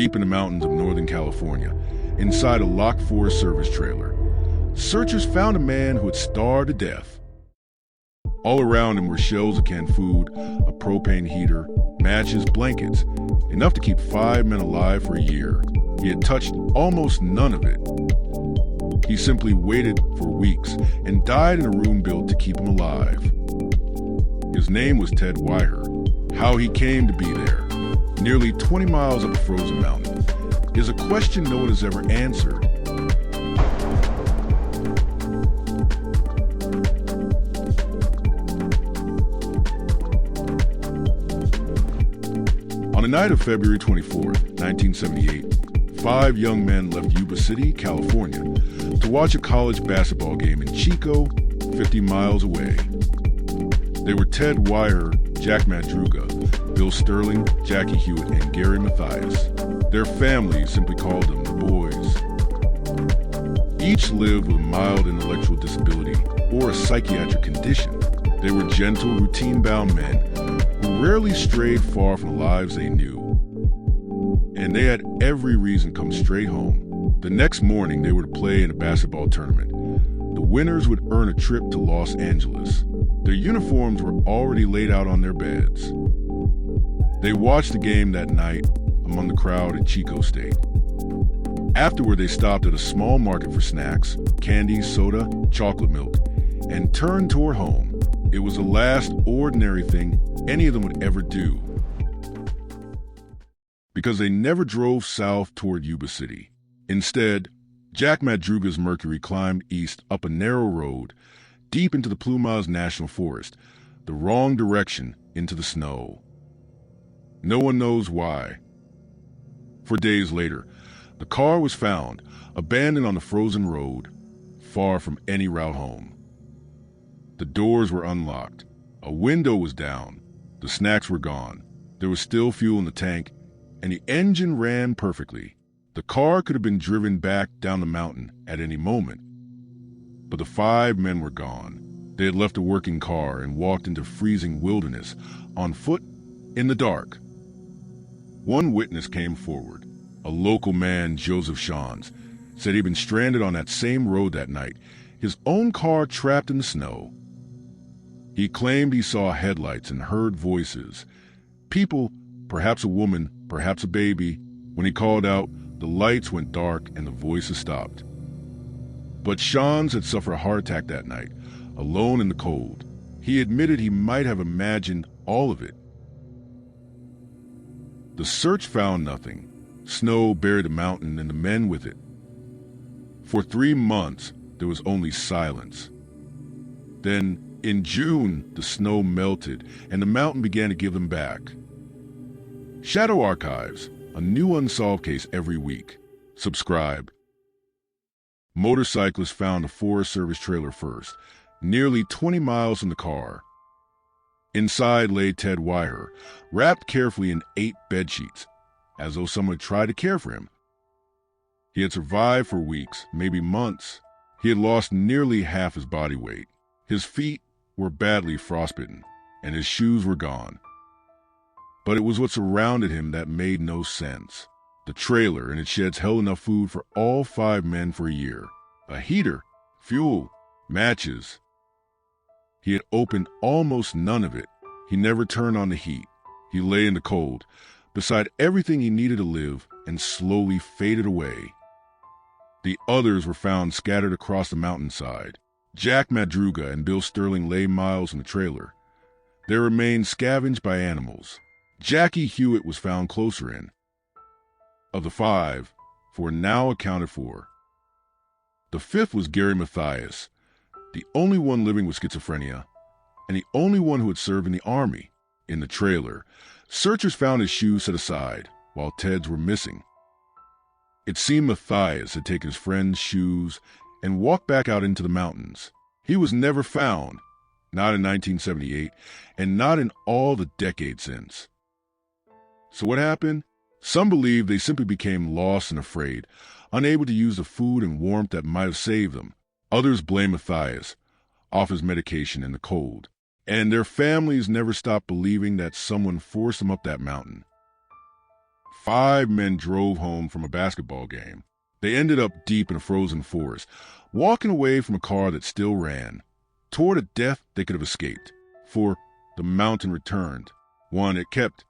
deep in the mountains of Northern California, inside a locked Forest Service trailer. Searchers found a man who had starved to death. All around him were shelves of canned food, a propane heater, matches, blankets, enough to keep 5 men alive for a year. He had touched almost none of it. He simply waited for weeks and died in a room built to keep him alive. His name was Ted Weiher. How he came to be there, nearly 20 miles up a frozen mountain, is a question no one has ever answered. On the night of February 24th, 1978, 5 young men left Yuba City, California, to watch a college basketball game in Chico, 50 miles away. They were Ted Weiher, Jack Madruga, Bill Sterling, Jackie Hewitt, and Gary Mathias. Their families simply called them the boys. Each lived with a mild intellectual disability or a psychiatric condition. They were gentle, routine-bound men who rarely strayed far from the lives they knew. And they had every reason to come straight home. The next morning, they were to play in a basketball tournament. The winners would earn a trip to Los Angeles. Their uniforms were already laid out on their beds. They watched the game that night among the crowd in Chico State. Afterward, they stopped at a small market for snacks, candy, soda, chocolate milk, and turned toward home. It was the last ordinary thing any of them would ever do, because they never drove south toward Yuba City. Instead, Jack Madruga's Mercury climbed east up a narrow road deep into the Plumas National Forest, the wrong direction into the snow. No one knows why. For days later, the car was found, abandoned on the frozen road, far from any route home. The doors were unlocked. A window was down. The snacks were gone. There was still fuel in the tank, and the engine ran perfectly. The car could have been driven back down the mountain at any moment. But the 5 men were gone. They had left a working car and walked into freezing wilderness, on foot, in the dark. One witness came forward. A local man, Joseph Shans, said he'd been stranded on that same road that night, his own car trapped in the snow. He claimed he saw headlights and heard voices. People, perhaps a woman, perhaps a baby. When he called out, the lights went dark and the voices stopped. But Shans had suffered a heart attack that night, alone in the cold. He admitted he might have imagined all of it. The search found nothing. Snow buried the mountain and the men with it. For 3 months, there was only silence. Then, in June, the snow melted and the mountain began to give them back. Shadow Archives, a new Unsolved case every week. Subscribe. Motorcyclists found a Forest Service trailer first, nearly 20 miles from the car. Inside lay Ted Weiher, wrapped carefully in 8 bedsheets, as though someone had tried to care for him. He had survived for weeks, maybe months. He had lost nearly half his body weight. His feet were badly frostbitten, and his shoes were gone. But it was what surrounded him that made no sense. The trailer and its sheds held enough food for all 5 men for a year. A heater, fuel, matches. He had opened almost none of it. He never turned on the heat. He lay in the cold, beside everything he needed to live, and slowly faded away. The others were found scattered across the mountainside. Jack Madruga and Bill Sterling lay miles in the trailer. Their remains scavenged by animals. Jackie Hewitt was found closer in. Of the 5, 4 now accounted for. The 5th was Gary Mathias, the only one living with schizophrenia, and the only one who had served in the army. In the trailer, searchers found his shoes set aside, while Ted's were missing. It seemed Mathias had taken his friend's shoes and walked back out into the mountains. He was never found, not in 1978, and not in all the decades since. So what happened? Some believe they simply became lost and afraid, unable to use the food and warmth that might have saved them. Others blame Mathias, off his medication in the cold, and their families never stopped believing that someone forced them up that mountain. 5 men drove home from a basketball game. They ended up deep in a frozen forest, walking away from a car that still ran, toward a death they could have escaped. For the mountain returned, one it kept